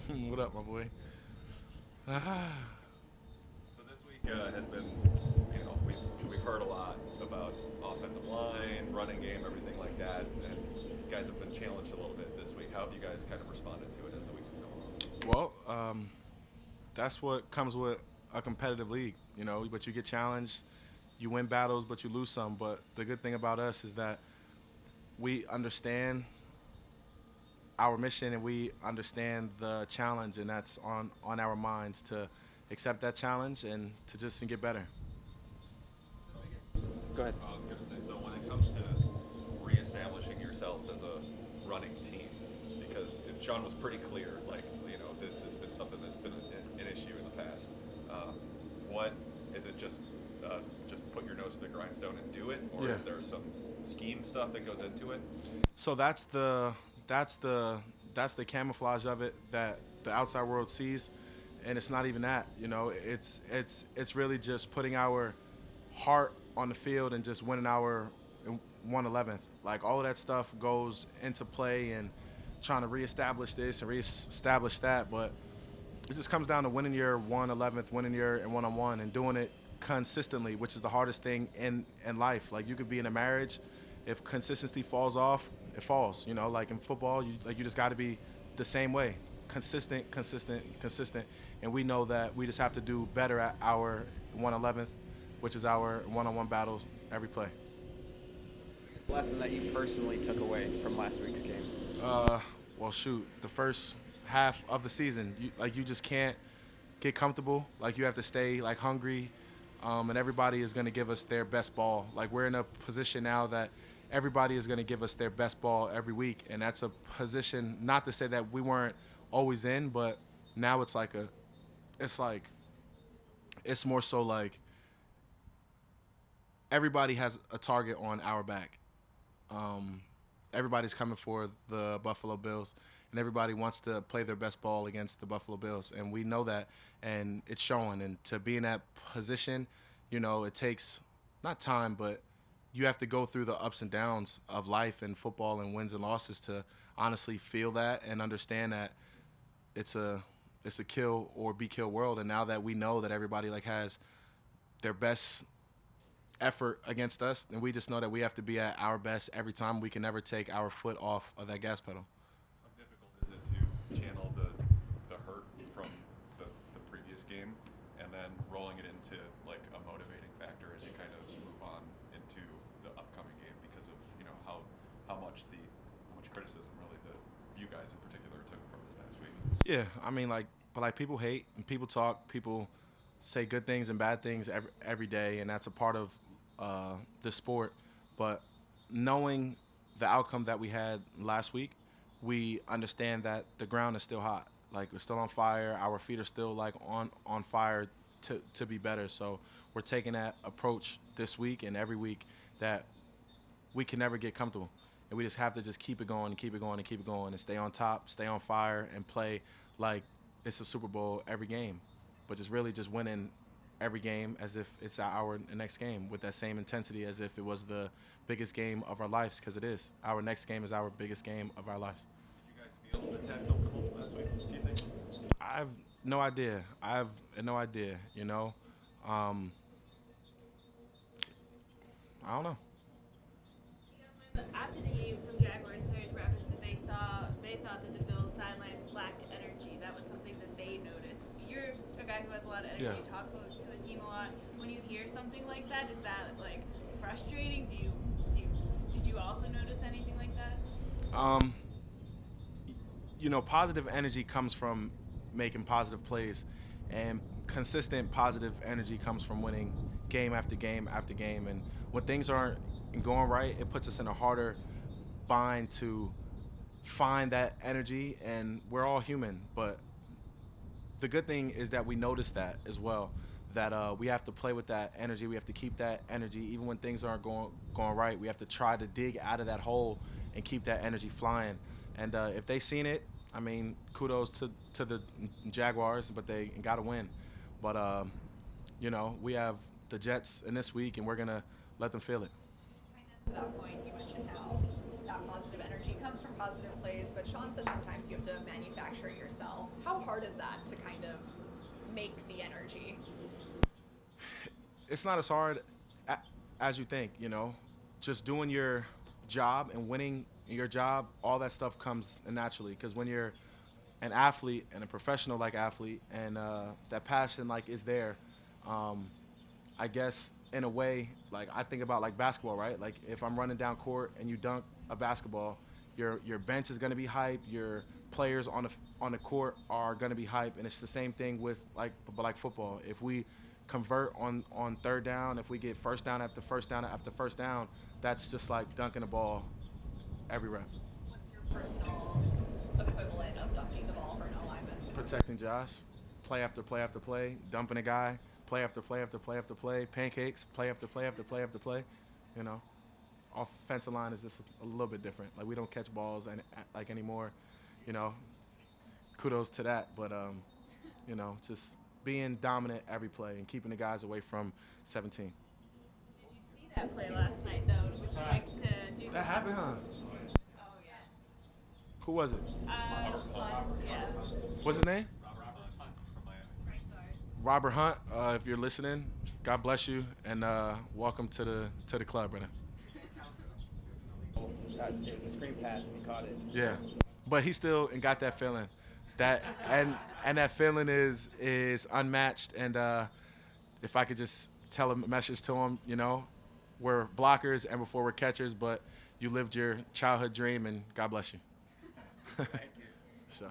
What up, my boy? So this week has been, we've heard a lot about offensive line, running game, everything like that, and you guys have been challenged a little bit this week. How have you guys kind of responded to it as the week has gone along? Well, that's what comes with a competitive league, but you get challenged, you win battles, but you lose some. But the good thing about us is that we understand our mission and we understand the challenge, and that's on our minds to accept that challenge and to just get better. Go ahead. I was going to say, so when it comes to reestablishing yourselves as a running team, because Sean was pretty clear, like, this has been something that's been an issue in the past. What is it? Just put your nose to the grindstone and do it, or Yeah. is there some scheme stuff that goes into it? So that's the that's the camouflage of it that the outside world sees, and it's not even that. It's really just putting our heart on the field and just winning our 111th. Like all of that stuff goes into play and trying to reestablish this and reestablish that, but it just comes down to winning your 111th, winning your one-on-one, and doing it consistently, which is the hardest thing in life. Like you could be in a marriage, if consistency falls off, it falls. Like in football, you just got to be the same way, consistent, consistent, consistent. And we know that we just have to do better at our 111th, which is our one-on-one battles every play. Lesson that you personally took away from last week's game. Uh, well, shoot, the first half of the season, you just can't get comfortable. Like you have to stay like hungry, and everybody is going to give us their best ball. Like we're in a position now that everybody is going to give us their best ball every week, and that's a position. Not to say that we weren't always in, but now it's like, it's more so like everybody has a target on our back. Um, Everybody's coming for the Buffalo Bills, and everybody wants to play their best ball against the Buffalo Bills, and we know that, and it's showing. And to be in that position, it takes not time, but you have to go through the ups and downs of life and football and wins and losses to honestly feel that and understand that it's a kill or be kill world. And now that we know that everybody like has their best effort against us, and we just know that we have to be at our best every time. We can never take our foot off of that gas pedal. How difficult is it to channel the hurt from the previous game and then rolling it into like a motivating factor as you kind of move on into the upcoming game because of how much criticism really the you guys in particular took from this past week? Yeah, I mean, but like people hate and people talk, people say good things and bad things every day, and that's a part of the sport. But knowing the outcome that we had last week, we understand that the ground is still hot. Like we're still on fire. Our feet are still like on fire to be better. So we're taking that approach this week and every week that we can never get comfortable. And we just have to just keep it going and keep it going and keep it going and stay on top, stay on fire, and play like it's a Super Bowl every game. But just really just winning every game as if it's our next game with that same intensity as if it was the biggest game of our lives, because it is. Our next game is our biggest game of our lives. Did you guys feel a tad comfortable last week? Do you think? I have no idea. I have no idea. Um, I don't know. After the game, some Jaguars players referenced that they thought that the Bills sideline lacked energy. That was something that they noticed. You're a guy who has a lot of energy, Yeah. talks to the team a lot. When you hear something like that, is that like frustrating? Did you also notice anything like that? Um, positive energy comes from making positive plays, and consistent positive energy comes from winning game after game after game. And when things aren't going right, it puts us in a harder bind to find that energy. And we're all human, but the good thing is that we notice that as well. That we have to play with that energy. We have to keep that energy even when things aren't going right. We have to try to dig out of that hole and keep that energy flying. And if they seen it, I mean, kudos to the Jaguars, but they got to win. But we have the Jets in this week, and we're gonna let them feel it. To that point, you mentioned how that positive energy comes from positive plays, but Sean said sometimes you have to manufacture it yourself. How hard is that to kind of make the energy? It's not as hard as you think, you know. Just doing your job and winning your job, all that stuff comes naturally. Because when you're an athlete and a professional like athlete, and that passion like is there, I guess in a way, like I think about like basketball, right? Like if I'm running down court and you dunk a basketball, your bench is gonna be hype. Your players on the court are gonna be hype, and it's the same thing with like football. If we convert on third down, if we get first down after first down after first down, that's just like dunking the ball every rep. What's your personal equivalent of dunking the ball for an O-lineman? Protecting Josh, play after play after play, dumping a guy, play after play after play after play, pancakes, play after play after play after play. You know, offensive line is just a little bit different. Like we don't catch balls like anymore. You know, kudos to that. But you know, just being dominant every play and keeping the guys away from 17. Did you see that play last night, though? Would you like to do something? That happened, huh? Oh, yeah. Who was it? Yeah. What's his name? Right guard. Robert Hunt. If you're listening, God bless you, and welcome to the club, brother. It was a screen pass and he caught it. Yeah, but he still got that feeling, and that feeling is unmatched. And if I could just tell a message to him, you know, we're blockers and before we're catchers, but you lived your childhood dream, and God bless you. Thank you. Sure.